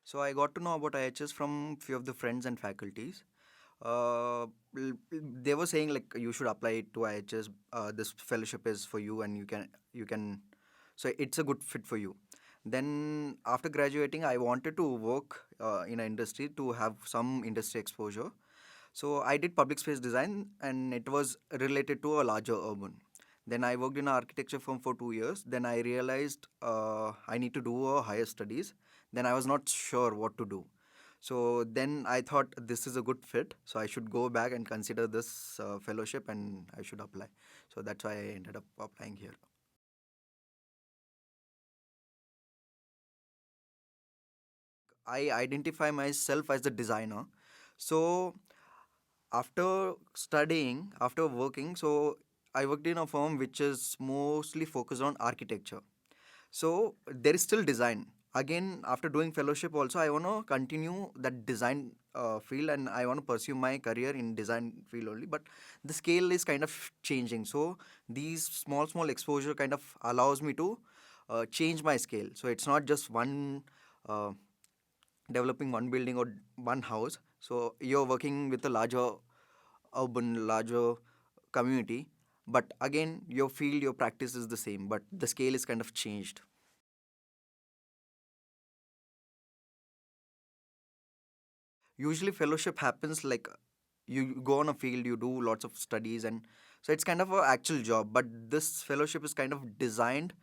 So I got to know about IHS from few of the friends and faculties. Uh, they were saying like you should apply it to IHS. This fellowship is for you, and you can. So it's a good fit for you. Then after graduating, I wanted to work in an industry to have some industry exposure. So I did public space design, and it was related to a larger urban. Then I worked in an architecture firm for 2 years. Then I realized I need to do a higher studies. Then I was not sure what to do. So then I thought this is a good fit. So I should go back and consider this fellowship, and I should apply. So that's why I ended up applying here. I identify myself as a designer. So after studying, after working, so I worked in a firm which is mostly focused on architecture. So there is still design. Again, after doing fellowship, also I want to continue that design field, and I want to pursue my career in design field only. But the scale is kind of changing. So these small exposure kind of allows me to change my scale. So it's not just one uh, developing one building or one house. So you're working with a larger urban, larger community. But again, your field, your practice is the same, but the scale is kind of changed. Usually fellowship happens like you go on a field, you do lots of studies, and so it's kind of a actual job. But this fellowship is kind of designed.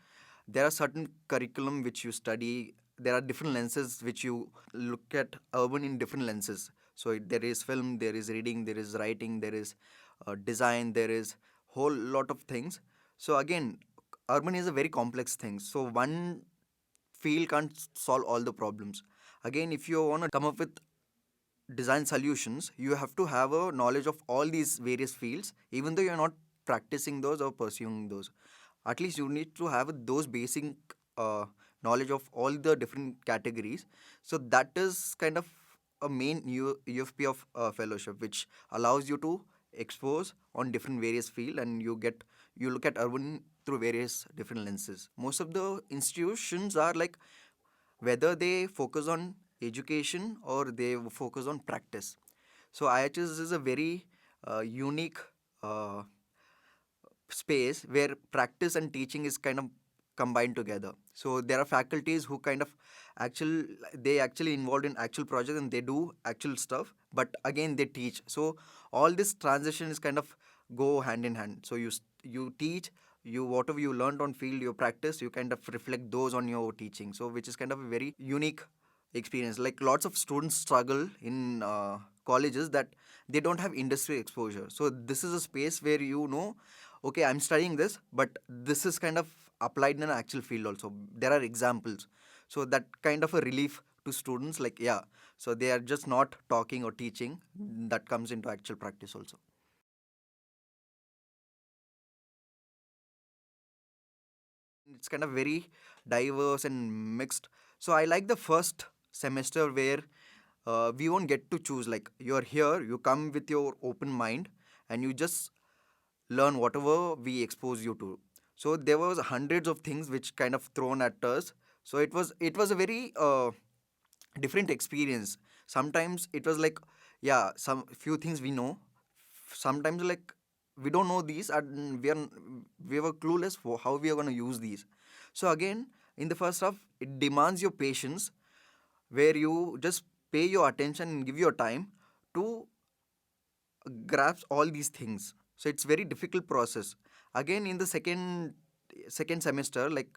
There are certain curriculum which you study. There are different lenses which you look at urban in different lenses. So there is film, there is reading, there is writing, there is design, there is whole lot of things. So again, urban is a very complex thing. So one field can't solve all the problems. Again, if you want to come up with design solutions, you have to have a knowledge of all these various fields, even though you're not practicing those or pursuing those. At least you need to have those basic uh, knowledge of all the different categories. So that is kind of a main UFP of fellowship, which allows you to expose on different various field, and you look at urban through various different lenses. Most of the institutions are like whether they focus on education or they focus on practice. So IHS is a very unique uh, space where practice and teaching is kind of combined together. So there are faculties who kind of actually involved in actual projects, and they do actual stuff, but again they teach. So all this transition is kind of go hand in hand. So you teach, you whatever you learned on field, your practice, you kind of reflect those on your teaching. So which is kind of a very unique experience. Like lots of students struggle in colleges that they don't have industry exposure. So this is a space where okay, I'm studying this, but this is kind of applied in an actual field also. There are examples. So that kind of a relief to students, like, yeah, so they are just not talking or teaching, that comes into actual practice also. It's kind of very diverse and mixed. So I like the first semester where we won't get to choose. Like you're here, you come with your open mind, and you just learn whatever we expose you to. So there was hundreds of things which kind of thrown at us. So it was a very different experience. Sometimes it was like, yeah, some few things we know. Sometimes like we don't know these, and we were clueless for how we are going to use these. So again, in the first half, it demands your patience, where you just pay your attention and give your time to grasp all these things. So it's very difficult process. Again, in the second semester, like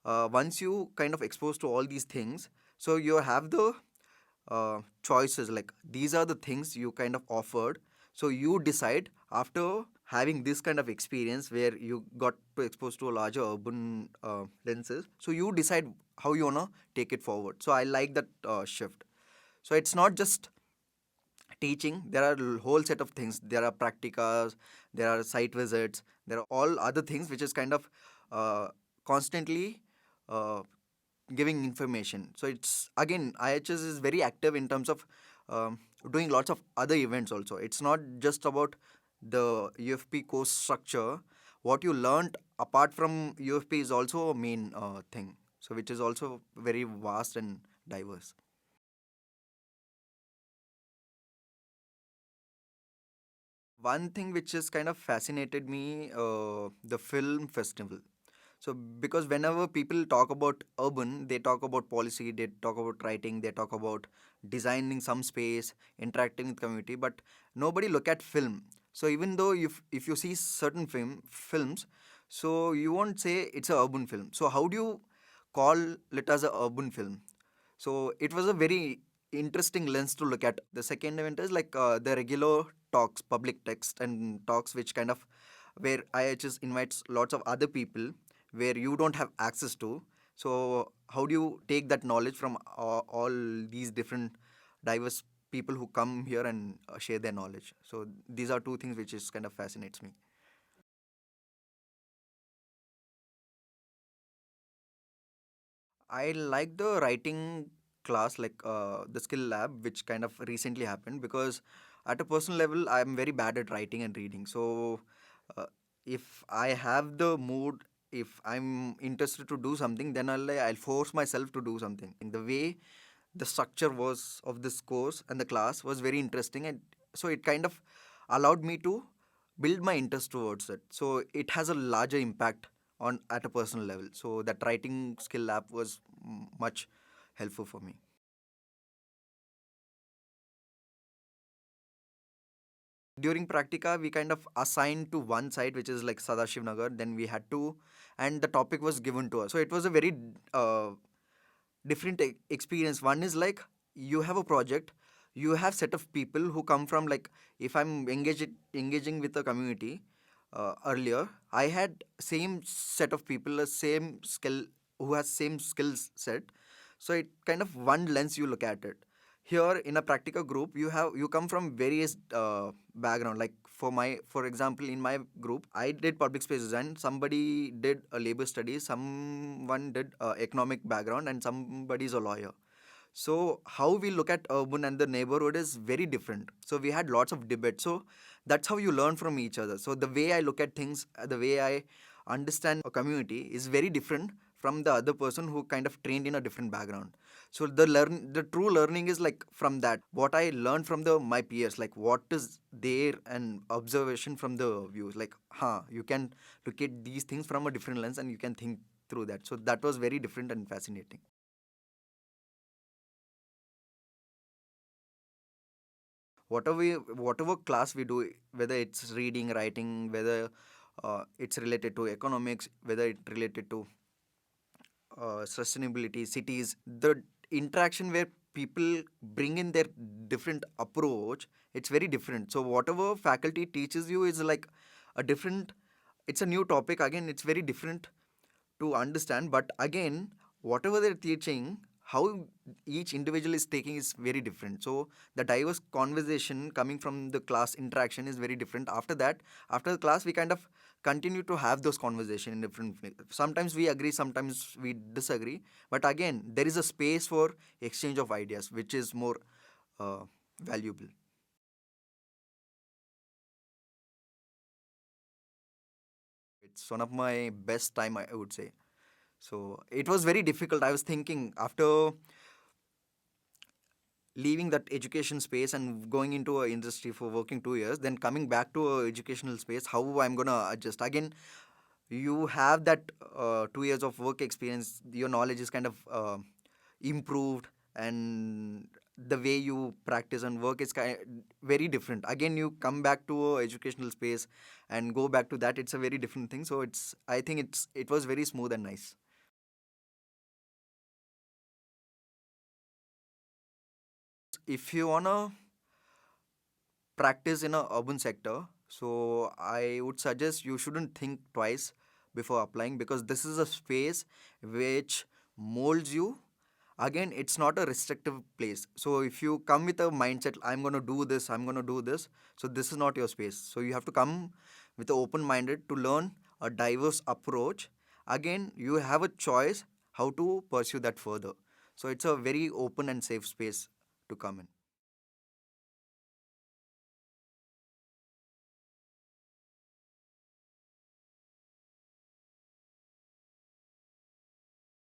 once you kind of exposed to all these things, so you have the choices, like these are the things you kind of offered. So you decide after having this kind of experience where you got to expose to a larger urban lenses. So you decide how you wanna take it forward. So I like that shift. So it's not just teaching. There are whole set of things. There are practicas, there are site visits, there are all other things which is kind of uh, constantly uh, giving information. So it's again, IHS is very active in terms of doing lots of other events also. It's not just about the UFP course structure. What you learned apart from UFP is also a main thing. So which is also very vast and diverse. One thing which has kind of fascinated me, the film festival. So because whenever people talk about urban, they talk about policy, they talk about writing, they talk about designing some space, interacting with community, but nobody look at film. So even though if you see certain films, so you won't say it's a urban film. So how do you call it as a urban film? So it was a very interesting lens to look at. The second event is like the regular talks, public text and talks, which kind of where IHS invites lots of other people where you don't have access to. So how do you take that knowledge from all these different diverse people who come here and share their knowledge? So these are two things which is kind of fascinates me. I like the writing class, like the skill lab, which kind of recently happened because at a personal level, I'm very bad at writing and reading. So uh, if I have the mood, if I'm interested to do something, then I'll force myself to do something. The way the structure was of this course and the class was very interesting, and so it kind of allowed me to build my interest towards it. So it has a larger impact on at a personal level. So that writing skill lab was much helpful for me. During practica, we kind of assigned to one side, which is like Sadashiv Nagar. Then we had to, and the topic was given to us. So it was a very different experience. One is like you have a project, you have set of people who come from like if I'm engaging with a community earlier, I had same set of people, a same skill who has same skills set. So it kind of one lens you look at it. Here in a practical group, you come from various background. Like for example, in my group, I did public space design. Somebody did a labor studies. Someone did economic background, and somebody is a lawyer. So how we look at urban and the neighborhood is very different. So we had lots of debate. So that's how you learn from each other. So the way I look at things, the way I understand a community is very different from the other person who kind of trained in a different background. So the true learning is like from that. What I learned from the my peers, like what is their and observation from the views. Like, you can look at these things from a different lens and you can think through that. So that was very different and fascinating. Whatever class we do, whether it's reading, writing, whether it's related to economics, whether it related to sustainability, cities, the interaction where people bring in their different approach, it's very different. So whatever faculty teaches you is like a different, it's a new topic again, it's very different to understand. But again, whatever they're teaching, how each individual is taking is very different. So the diverse conversation coming from the class interaction is very different. After that, after the class, we kind of continue to have those conversation in different sometimes we agree, sometimes we disagree, but again there is a space for exchange of ideas, which is more uh, valuable. It's one of my best time, I would say. So it was very difficult. I was thinking after leaving that education space and going into a industry for working 2 years, then coming back to a educational space, how I'm gonna adjust again. You have that 2 years of work experience, your knowledge is kind of improved, and the way you practice and work is very different. Again, you come back to a educational space and go back to that, it's a very different thing. So it's, I think it was very smooth and nice. If you wanna practice in a urban sector, so I would suggest you shouldn't think twice before applying, because this is a space which molds you. Again, it's not a restrictive place. So if you come with a mindset, I'm going to do this, I'm going to do this, so this is not your space. So you have to come with an open minded to learn a diverse approach. Again, you have a choice how to pursue that further. So it's a very open and safe space to come in.